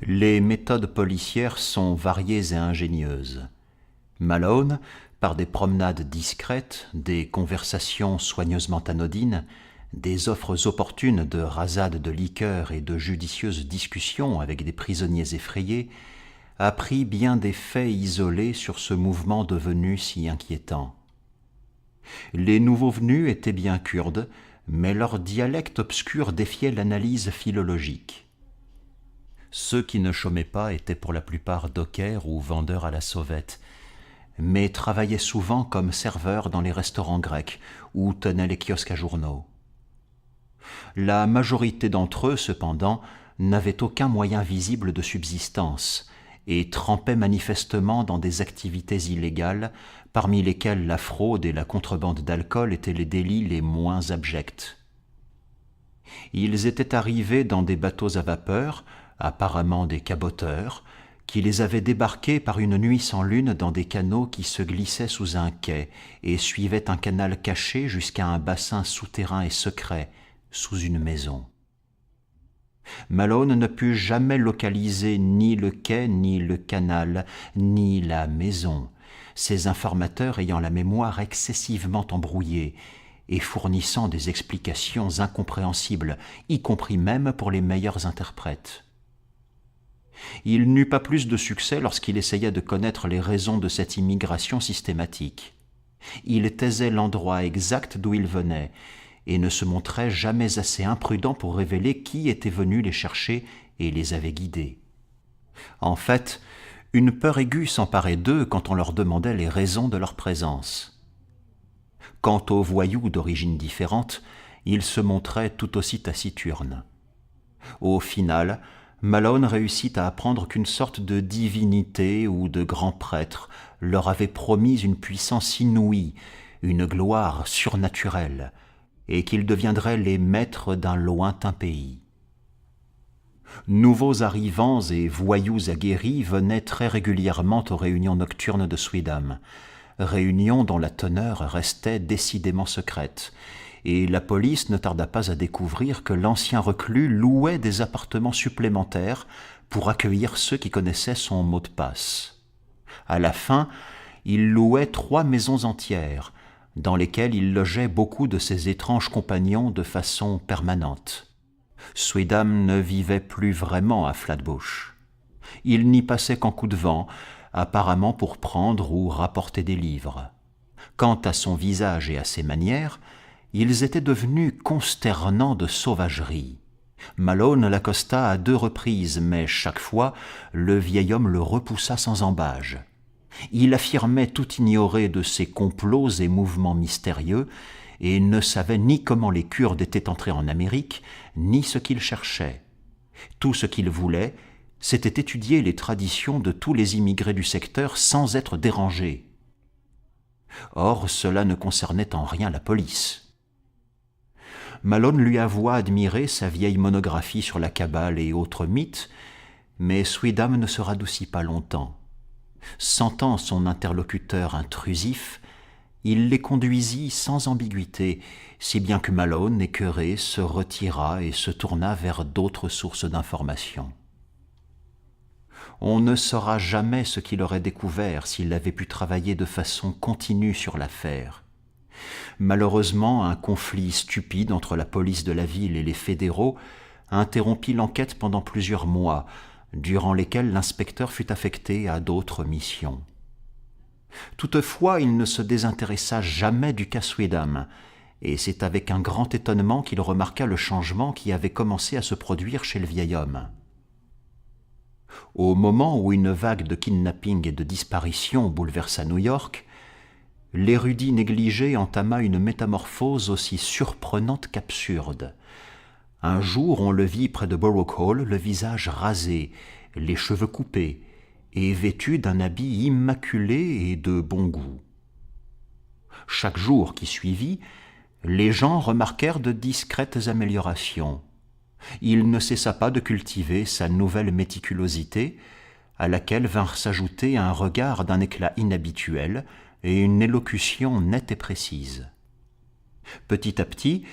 Les méthodes policières sont variées et ingénieuses. Malone, par des promenades discrètes, des conversations soigneusement anodines, des offres opportunes de rasades de liqueurs et de judicieuses discussions avec des prisonniers effrayés, a pris bien des faits isolés sur ce mouvement devenu si inquiétant. Les nouveaux venus étaient bien kurdes, mais leur dialecte obscur défiait l'analyse philologique. Ceux qui ne chômaient pas étaient pour la plupart dockers ou vendeurs à la sauvette, mais travaillaient souvent comme serveurs dans les restaurants grecs ou tenaient les kiosques à journaux. La majorité d'entre eux, cependant, n'avaient aucun moyen visible de subsistance et trempaient manifestement dans des activités illégales, parmi lesquelles la fraude et la contrebande d'alcool étaient les délits les moins abjects. Ils étaient arrivés dans des bateaux à vapeur, apparemment des caboteurs, qui les avaient débarqués par une nuit sans lune dans des canaux qui se glissaient sous un quai et suivaient un canal caché jusqu'à un bassin souterrain et secret, sous une maison. Malone ne put jamais localiser ni le quai, ni le canal, ni la maison, ces informateurs ayant la mémoire excessivement embrouillée et fournissant des explications incompréhensibles, y compris même pour les meilleurs interprètes. Il n'eut pas plus de succès lorsqu'il essaya de connaître les raisons de cette immigration systématique. Il taisait l'endroit exact d'où il venait et ne se montrait jamais assez imprudent pour révéler qui était venu les chercher et les avait guidés. En fait, une peur aiguë s'emparait d'eux quand on leur demandait les raisons de leur présence. Quant aux voyous d'origine différente, ils se montraient tout aussi taciturnes. Au final, Malone réussit à apprendre qu'une sorte de divinité ou de grand prêtre leur avait promis une puissance inouïe, une gloire surnaturelle, et qu'ils deviendraient les maîtres d'un lointain pays. Nouveaux arrivants et voyous aguerris venaient très régulièrement aux réunions nocturnes de Sweedham, réunions dont la teneur restait décidément secrète, et la police ne tarda pas à découvrir que l'ancien reclus louait des appartements supplémentaires pour accueillir ceux qui connaissaient son mot de passe. À la fin, il louait 3 maisons entières, dans lesquelles il logeait beaucoup de ses étranges compagnons de façon permanente. Sweedham ne vivait plus vraiment à Flatbush. Il n'y passait qu'en coup de vent, apparemment pour prendre ou rapporter des livres. Quant à son visage et à ses manières, ils étaient devenus consternants de sauvagerie. Malone l'accosta à 2 reprises, mais chaque fois, le vieil homme le repoussa sans ambages. Il affirmait tout ignorer de ses complots et mouvements mystérieux, et ne savait ni comment les Kurdes étaient entrés en Amérique, ni ce qu'ils cherchaient. Tout ce qu'il voulait, c'était étudier les traditions de tous les immigrés du secteur sans être dérangé. Or, cela ne concernait en rien la police. Malone lui avoua admirer sa vieille monographie sur la Kabbale et autres mythes, mais Sweedham ne se radoucit pas longtemps. Sentant son interlocuteur intrusif, il les conduisit sans ambiguïté, si bien que Malone, écœuré, se retira et se tourna vers d'autres sources d'informations. On ne saura jamais ce qu'il aurait découvert s'il avait pu travailler de façon continue sur l'affaire. Malheureusement, un conflit stupide entre la police de la ville et les fédéraux interrompit l'enquête pendant plusieurs mois, durant lesquels l'inspecteur fut affecté à d'autres missions. Toutefois, il ne se désintéressa jamais du cas Sweedham, et c'est avec un grand étonnement qu'il remarqua le changement qui avait commencé à se produire chez le vieil homme. Au moment où une vague de kidnapping et de disparitions bouleversa New York, l'érudit négligé entama une métamorphose aussi surprenante qu'absurde. Un jour, on le vit près de Borough Hall, le visage rasé, les cheveux coupés, et vêtu d'un habit immaculé et de bon goût. Chaque jour qui suivit, les gens remarquèrent de discrètes améliorations. Il ne cessa pas de cultiver sa nouvelle méticulosité, à laquelle vinrent s'ajouter un regard d'un éclat inhabituel et une élocution nette et précise. Petit à petit,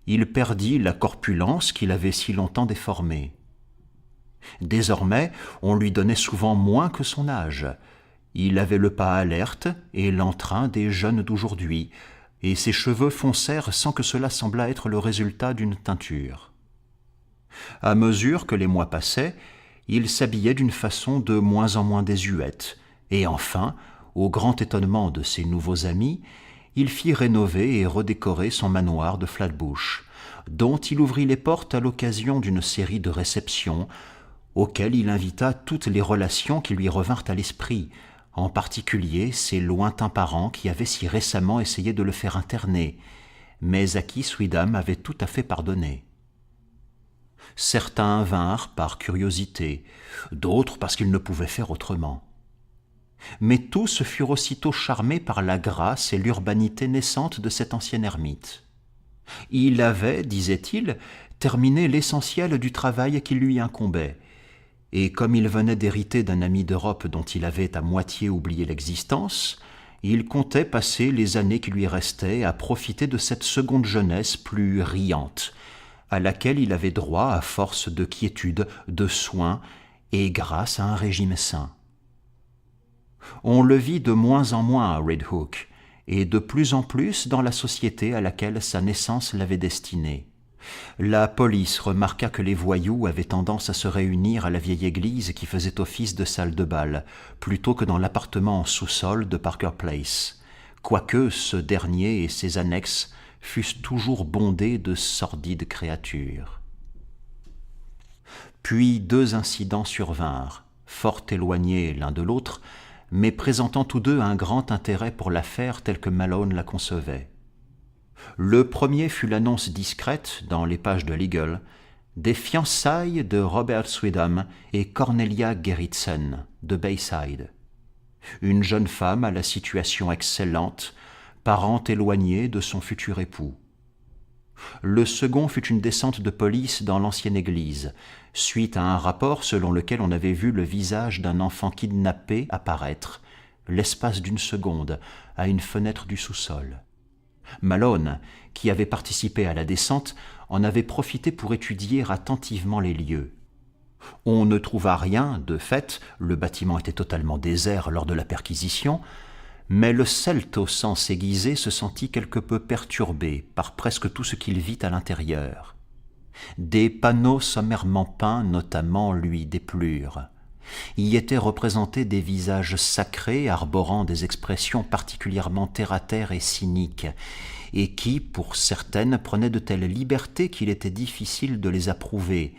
il perdit la corpulence qu'il avait si longtemps déformée. Désormais, on lui donnait souvent moins que son âge. Il avait le pas alerte et l'entrain des jeunes d'aujourd'hui, et ses cheveux foncèrent sans que cela semblât être le résultat d'une teinture. À mesure que les mois passaient, il s'habillait d'une façon de moins en moins désuète, et enfin, au grand étonnement de ses nouveaux amis, il fit rénover et redécorer son manoir de Flatbush, dont il ouvrit les portes à l'occasion d'une série de réceptions, auxquelles il invita toutes les relations qui lui revinrent à l'esprit, en particulier ses lointains parents qui avaient si récemment essayé de le faire interner, mais à qui Sweedham avait tout à fait pardonné. Certains vinrent par curiosité, d'autres parce qu'ils ne pouvaient faire autrement. Mais tous furent aussitôt charmés par la grâce et l'urbanité naissante de cet ancien ermite. Il avait, disait-il, terminé l'essentiel du travail qui lui incombait, et comme il venait d'hériter d'un ami d'Europe dont il avait à moitié oublié l'existence, il comptait passer les années qui lui restaient à profiter de cette seconde jeunesse plus riante, à laquelle il avait droit à force de quiétude, de soins, et grâce à un régime sain. On le vit de moins en moins à Red Hook, et de plus en plus dans la société à laquelle sa naissance l'avait destiné. La police remarqua que les voyous avaient tendance à se réunir à la vieille église qui faisait office de salle de bal, plutôt que dans l'appartement en sous-sol de Parker Place, quoique ce dernier et ses annexes fussent toujours bondés de sordides créatures. Puis 2 incidents survinrent, fort éloignés l'un de l'autre, mais présentant tous deux un grand intérêt pour l'affaire telle que Malone la concevait. Le premier fut l'annonce discrète, dans les pages de l'Eagle, des fiançailles de Robert Sweedham et Cornelia Gerritsen de Bayside. Une jeune femme à la situation excellente, parente éloignée de son futur époux. Le second fut une descente de police dans l'ancienne église, suite à un rapport selon lequel on avait vu le visage d'un enfant kidnappé apparaître, l'espace d'une seconde, à une fenêtre du sous-sol. Malone, qui avait participé à la descente, en avait profité pour étudier attentivement les lieux. On ne trouva rien, de fait, le bâtiment était totalement désert lors de la perquisition, mais le celte au sens aiguisé se sentit quelque peu perturbé par presque tout ce qu'il vit à l'intérieur. Des panneaux sommairement peints notamment lui déplurent. Y étaient représentés des visages sacrés arborant des expressions particulièrement terre-à-terre et cyniques, et qui, pour certaines, prenaient de telles libertés qu'il était difficile de les approuver,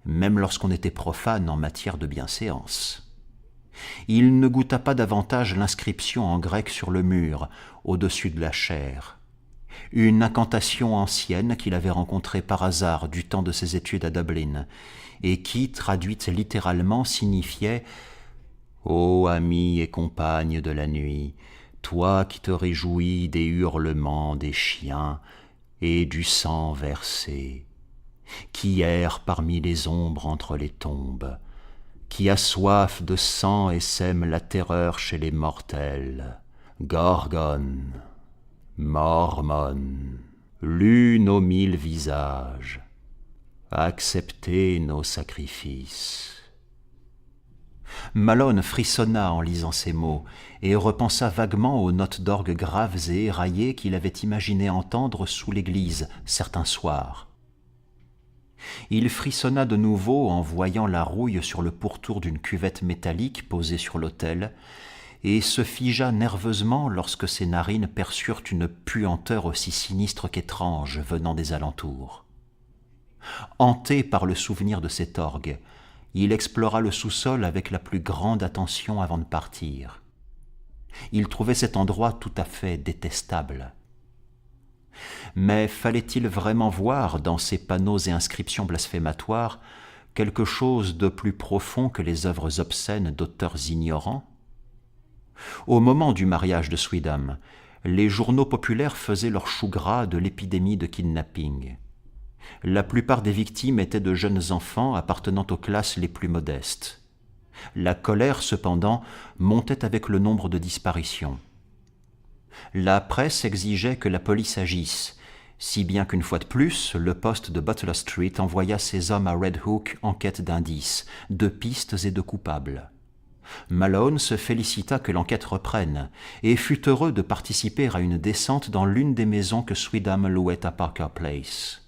même lorsqu'on était profane en matière de bienséance. Il ne goûta pas davantage l'inscription en grec sur le mur, au-dessus de la chaire. Une incantation ancienne qu'il avait rencontrée par hasard du temps de ses études à Dublin, et qui, traduite littéralement, signifiait « Ô ami et compagne de la nuit, toi qui te réjouis des hurlements des chiens et du sang versé, qui erre parmi les ombres entre les tombes, qui a soif de sang et sème la terreur chez les mortels, Gorgone, Mormone, lune aux 1000 visages, acceptez nos sacrifices. » Malone frissonna en lisant ces mots et repensa vaguement aux notes d'orgue graves et éraillées qu'il avait imaginé entendre sous l'église certains soirs. Il frissonna de nouveau en voyant la rouille sur le pourtour d'une cuvette métallique posée sur l'autel et se figea nerveusement lorsque ses narines perçurent une puanteur aussi sinistre qu'étrange venant des alentours. Hanté par le souvenir de cet orgue, il explora le sous-sol avec la plus grande attention avant de partir. Il trouvait cet endroit tout à fait détestable. Mais fallait-il vraiment voir dans ces panneaux et inscriptions blasphématoires quelque chose de plus profond que les œuvres obscènes d'auteurs ignorants? Au moment du mariage de Sweedham, les journaux populaires faisaient leur chou gras de l'épidémie de kidnapping. La plupart des victimes étaient de jeunes enfants appartenant aux classes les plus modestes. La colère, cependant, montait avec le nombre de disparitions. La presse exigeait que la police agisse, si bien qu'une fois de plus, le poste de Butler Street envoya ses hommes à Red Hook en quête d'indices, de pistes et de coupables. Malone se félicita que l'enquête reprenne et fut heureux de participer à une descente dans l'une des maisons que Sweedham louait à Parker Place.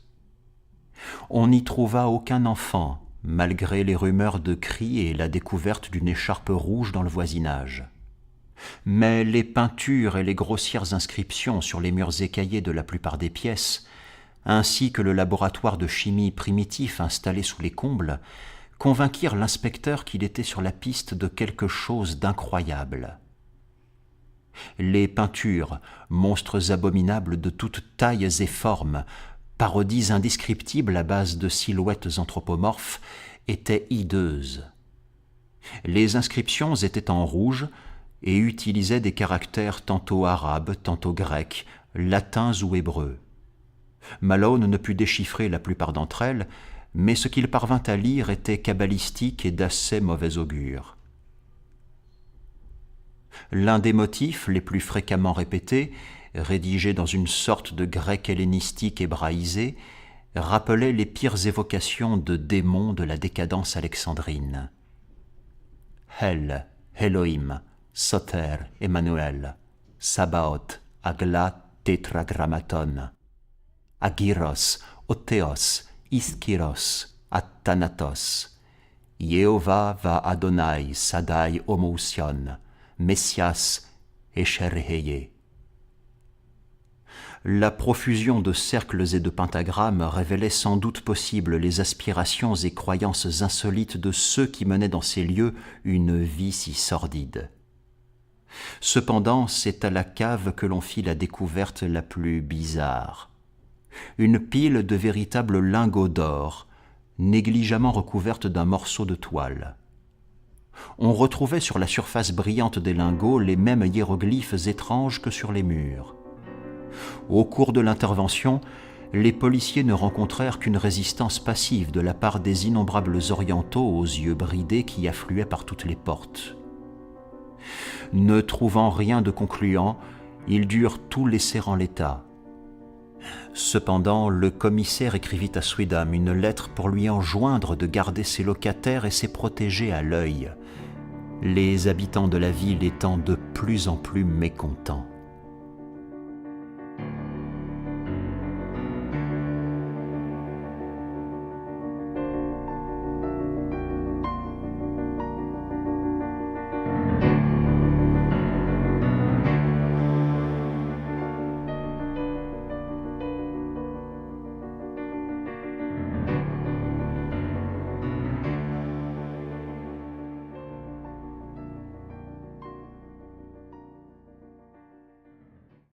On n'y trouva aucun enfant, malgré les rumeurs de cris et la découverte d'une écharpe rouge dans le voisinage. Mais les peintures et les grossières inscriptions sur les murs écaillés de la plupart des pièces, ainsi que le laboratoire de chimie primitif installé sous les combles, convainquirent l'inspecteur qu'il était sur la piste de quelque chose d'incroyable. Les peintures, monstres abominables de toutes tailles et formes, parodies indescriptibles à base de silhouettes anthropomorphes, étaient hideuses. Les inscriptions étaient en rouge et utilisaient des caractères tantôt arabes, tantôt grecs, latins ou hébreux. Malone ne put déchiffrer la plupart d'entre elles, mais ce qu'il parvint à lire était kabbalistique et d'assez mauvais augure. L'un des motifs les plus fréquemment répétés, rédigé dans une sorte de grec hellénistique hébraïsé, rappelait les pires évocations de démons de la décadence alexandrine. Hel, Elohim, Soter, Emmanuel, Sabaoth, Agla, Tetragrammaton, Agiros, Otheos, Iskiros, Athanatos, Yehovah va Adonai, Sadai Homousion, Messias, Esherheye. La profusion de cercles et de pentagrammes révélait sans doute possible les aspirations et croyances insolites de ceux qui menaient dans ces lieux une vie si sordide. Cependant, c'est à la cave que l'on fit la découverte la plus bizarre. Une pile de véritables lingots d'or, négligemment recouverte d'un morceau de toile. On retrouvait sur la surface brillante des lingots les mêmes hiéroglyphes étranges que sur les murs. Au cours de l'intervention, les policiers ne rencontrèrent qu'une résistance passive de la part des innombrables orientaux aux yeux bridés qui affluaient par toutes les portes. Ne trouvant rien de concluant, ils durent tout laisser en l'état. Cependant, le commissaire écrivit à Sweedham une lettre pour lui enjoindre de garder ses locataires et ses protégés à l'œil, les habitants de la ville étant de plus en plus mécontents.